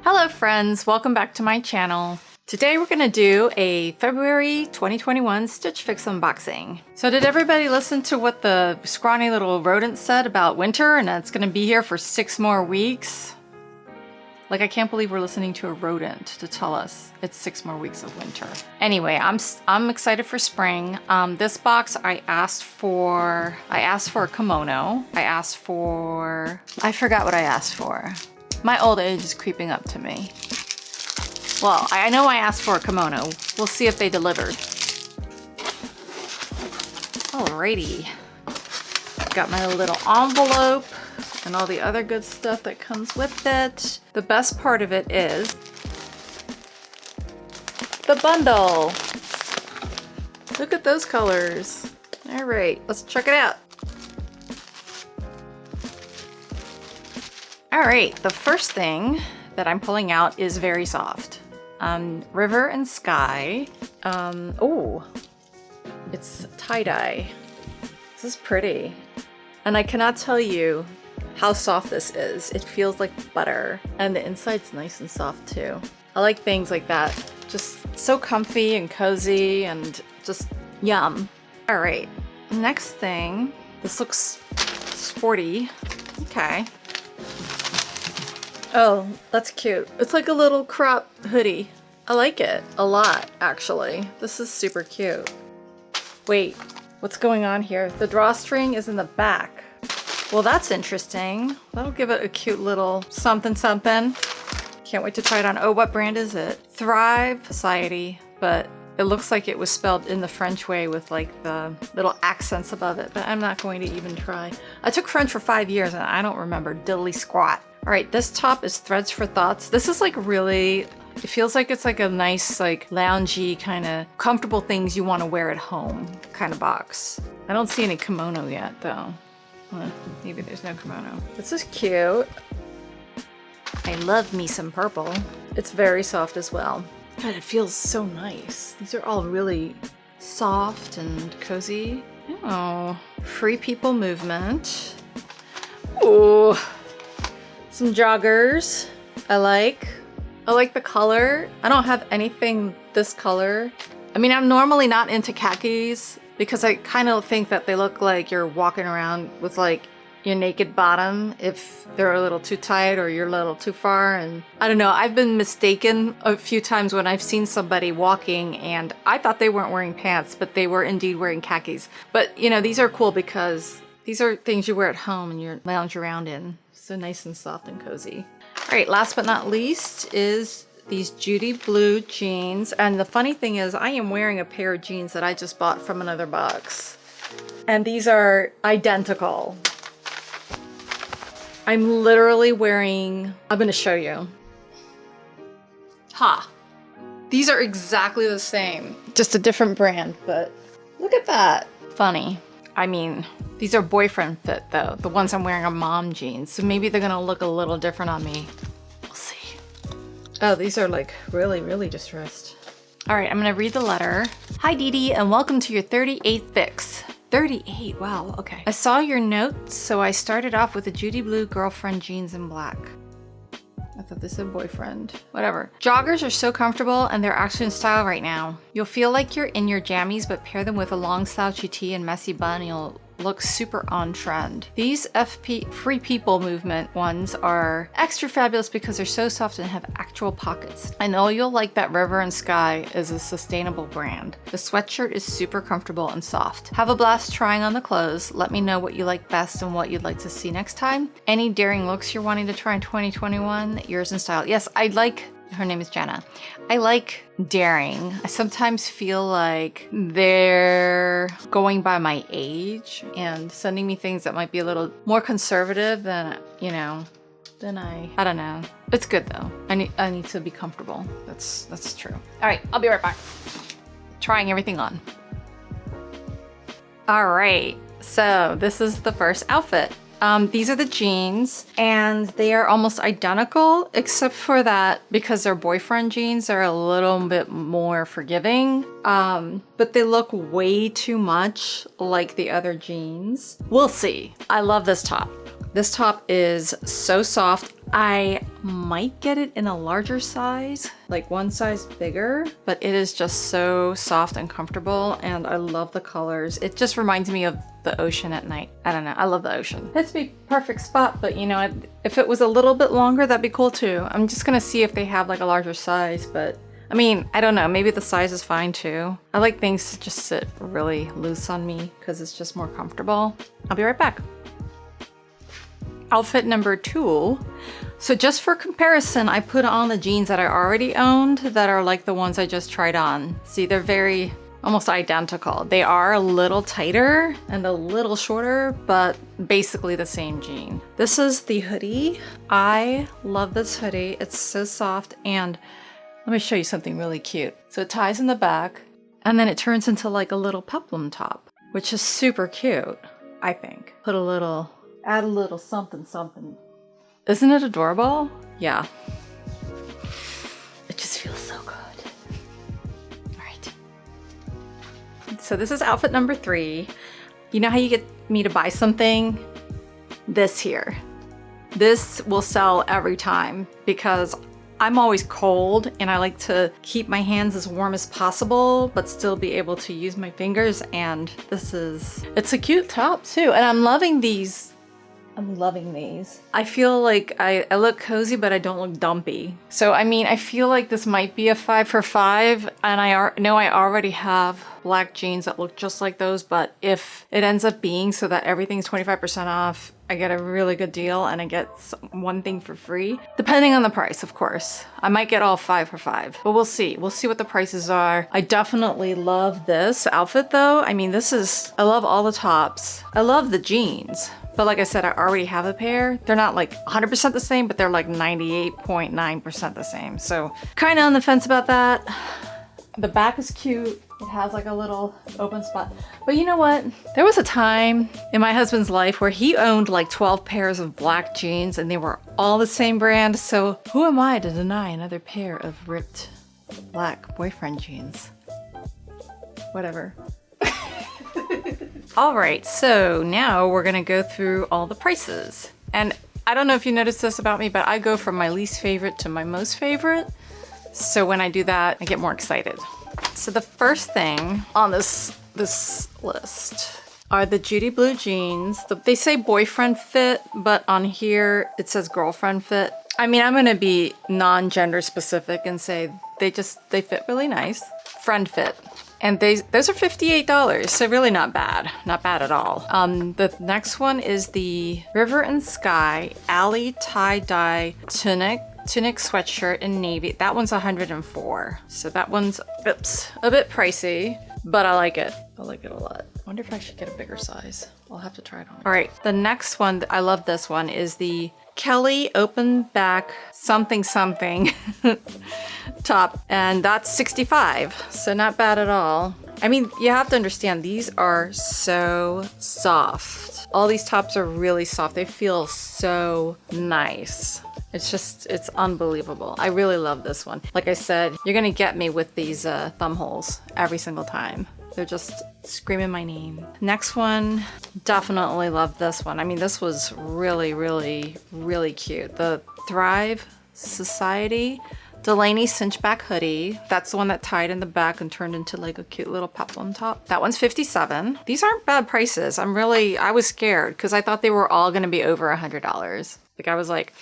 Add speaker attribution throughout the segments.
Speaker 1: Hello friends, welcome back to my channel. Today we're gonna do a February 2021 Stitch Fix unboxing. So did everybody listen to what the scrawny little rodent said about winter and it's gonna be here for 6 more weeks? Like, I can't believe we're listening to a rodent to tell us it's 6 more weeks of winter. Anyway, I'm excited for spring. This box I asked for a kimono. I forgot what I asked for. My old age is creeping up to me. Well, I know I asked for a kimono. We'll see if they delivered. Alrighty. Got my little envelope and all the other good stuff that comes with it. The best part of it is the bundle. Look at those colors. All right, let's check it out. All right, the first thing that I'm pulling out is very soft. River and Sky. Oh, it's tie-dye. This is pretty. And I cannot tell you how soft this is. It feels like butter. And the inside's nice and soft too. I like things like that. Just so comfy and cozy and just yum. All right, next thing. This looks sporty. Okay. Oh, that's cute. It's like a little crop hoodie. I like it a lot, actually. This is super cute. Wait, what's going on here? The drawstring is in the back. Well, that's interesting. That'll give it a cute little something something. Can't wait to try it on. Oh, what brand is it? Thrive Society, but it looks like it was spelled in the French way with like the little accents above it, but I'm not going to even try. I took French for 5 years and I don't remember diddly squat. All right, this top is Threads for Thoughts. This is like really, it feels like it's like a nice, like loungy kind of comfortable things you want to wear at home kind of box. I don't see any kimono yet though. Well, maybe there's no kimono. This is cute. I love me some purple. It's very soft as well. God, it feels so nice. These are all really soft and cozy. Oh, Free People Movement. Ooh. Some joggers. I like the color. I don't have anything this color. I mean, I'm normally not into khakis because I kind of think that they look like you're walking around with like your naked bottom if they're a little too tight or you're a little too far. And I don't know, I've been mistaken a few times when I've seen somebody walking and I thought they weren't wearing pants, but they were indeed wearing khakis. But you know, these are cool because these are things you wear at home and you lounge around in. So nice and soft and cozy. All right, last but not least is these Judy blue jeans. And the funny thing is I am wearing a pair of jeans that I just bought from another box. And these are identical. I'm literally wearing, I'm gonna show you. Ha! These are exactly the same. Just a different brand, but look at that. Funny. I mean, these are boyfriend fit though. The ones I'm wearing are mom jeans, so maybe they're gonna look a little different on me. We'll see. Oh, these are like really, really distressed. All right, I'm gonna read the letter. Hi Dee Dee, and welcome to your 38th fix. 38, wow, okay. I saw your notes, so I started off with the Judy blue girlfriend jeans in black. I thought this said boyfriend. Whatever. Joggers are so comfortable and they're actually in style right now. You'll feel like you're in your jammies, but pair them with a long slouchy tee and messy bun, you'll look super on trend. These Free People Movement ones are extra fabulous because they're so soft and have actual pockets. I know you'll like that River and Sky is a sustainable brand. The sweatshirt is super comfortable and soft. Have a blast trying on the clothes. Let me know what you like best and what you'd like to see next time. Any daring looks you're wanting to try in 2021, yours in style. Yes, her name is Jenna. I like daring. I sometimes feel like they're going by my age and sending me things that might be a little more conservative than, you know, I don't know. It's good though. I need to be comfortable. That's true. All right, I'll be right back. Trying everything on. All right, so this is the first outfit. These are the jeans and they are almost identical except for that because they're boyfriend jeans, they're a little bit more forgiving, but they look way too much like the other jeans. We'll see. I love this top. This top is so soft. I might get it in a larger size, like one size bigger, but it is just so soft and comfortable, and I love the colors. It just reminds me of the ocean at night. I don't know, I love the ocean. It's be perfect spot, but you know, if it was a little bit longer, that'd be cool too. I'm just gonna see if they have like a larger size, but I mean, I don't know, maybe the size is fine too. I like things to just sit really loose on me because it's just more comfortable. I'll be right back. Outfit number 2. So just for comparison, I put on the jeans that I already owned that are like the ones I just tried on. See, they're very almost identical. They are a little tighter and a little shorter, but basically the same jean. This is the hoodie. I love this hoodie. It's so soft, and let me show you something really cute. So it ties in the back and then it turns into like a little peplum top, which is super cute, I think. Add a little something something. Isn't it adorable? Yeah. It just feels so good. All right. So this is outfit number 3. You know how you get me to buy something? This here. This will sell every time because I'm always cold and I like to keep my hands as warm as possible, but still be able to use my fingers. And it's a cute top too. And I'm loving these. I'm loving these. I feel like I look cozy, but I don't look dumpy. So, I mean, I feel like this might be a 5 for 5, and I know I already have black jeans that look just like those, but if it ends up being so that everything's 25% off, I get a really good deal and I get one thing for free, depending on the price, of course. I might get all 5 for 5, but we'll see. We'll see what the prices are. I definitely love this outfit though. I mean, I love all the tops. I love the jeans. But like I said, I already have a pair. They're not like 100% the same, but they're like 98.9% the same. So kind of on the fence about that. The back is cute. It has like a little open spot. But you know what? There was a time in my husband's life where he owned like 12 pairs of black jeans and they were all the same brand. So who am I to deny another pair of ripped black boyfriend jeans? Whatever. All right, so now we're gonna go through all the prices. And I don't know if you noticed this about me, but I go from my least favorite to my most favorite. So when I do that, I get more excited. So the first thing on this list are the Judy blue jeans. They say boyfriend fit, but on here it says girlfriend fit. I mean, I'm gonna be non-gender specific and say they fit really nice. Friend fit. And those are $58, so really not bad. Not bad at all. The next one is the River and Sky Alley tie-dye tunic sweatshirt in navy. That one's $104. So that one's, a bit pricey, but I like it. I like it a lot. I wonder if I should get a bigger size. I'll have to try it on. All right, the next one, I love this one, is the Kelly open back something top, and that's $65, so not bad at all. I mean, you have to understand, these are so soft. All these tops are really soft. They feel so nice. It's unbelievable. I really love this one. Like I said, you're gonna get me with these thumb holes every single time. They're just screaming my name. Next one, definitely love this one. I mean, this was really, really, really cute. The Thrive Society Delaney cinchback hoodie. That's the one that tied in the back and turned into like a cute little peplum top. That one's $57. These aren't bad prices. I was scared because I thought they were all gonna be over $100. Like I was like,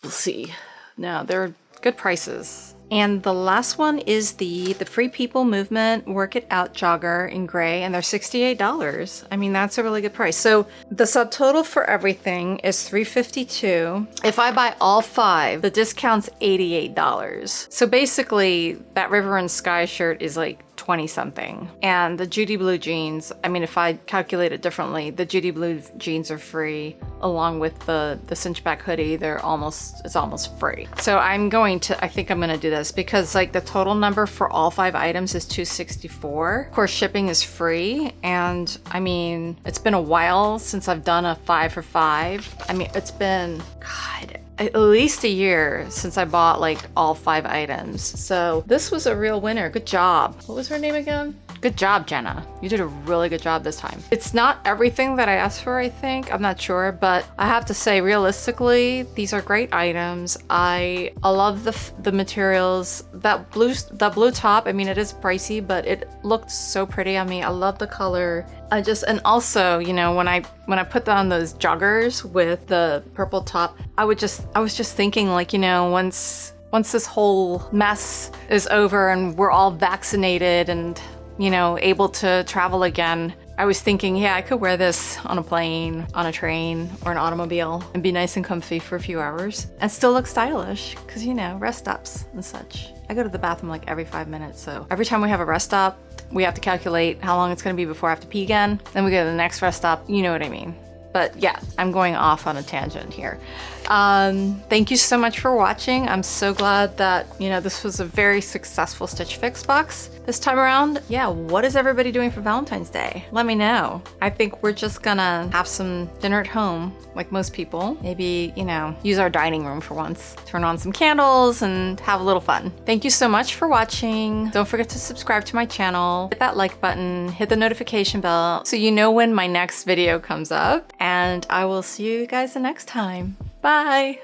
Speaker 1: we'll see. No, they're good prices. And the last one is the Free People Movement Work It Out jogger in gray, and they're $68. I mean, that's a really good price. So the subtotal for everything is $352. If I buy all 5, the discount's $88. So basically, that River and Sky shirt is like 20 something. And the Judy blue jeans, I mean, if I calculate it differently, the Judy blue jeans are free along with the cinchback hoodie. It's almost free. So I think I'm gonna do this because like the total number for all 5 items is $264. Of course, shipping is free. And I mean, it's been a while since I've done a 5 for 5. I mean, it's been, God, at least a year since I bought like all 5 items. So this was a real winner. Good job. What was her name again? Good job, Jenna. You did a really good job this time. It's not everything that I asked for, I think. I'm not sure, but I have to say, realistically, these are great items. I love the materials. That blue top, I mean, it is pricey, but it looked so pretty on me. I love the color. And also, you know, when I put on those joggers with the purple top, I was just thinking, like, you know, once this whole mess is over and we're all vaccinated and, you know, able to travel again, I was thinking, yeah, I could wear this on a plane, on a train, or an automobile and be nice and comfy for a few hours and still look stylish because, you know, rest stops and such. I go to the bathroom like every 5 minutes, so every time we have a rest stop, we have to calculate how long it's gonna be before I have to pee again. Then we go to the next rest stop, you know what I mean. But yeah, I'm going off on a tangent here. Thank you so much for watching. I'm so glad that, you know, this was a very successful Stitch Fix box this time around. Yeah, what is everybody doing for Valentine's Day? Let me know. I think we're just gonna have some dinner at home, like most people. Maybe, you know, use our dining room for once. Turn on some candles and have a little fun. Thank you so much for watching. Don't forget to subscribe to my channel. Hit that like button, hit the notification bell so you know when my next video comes up. And I will see you guys the next time. Bye!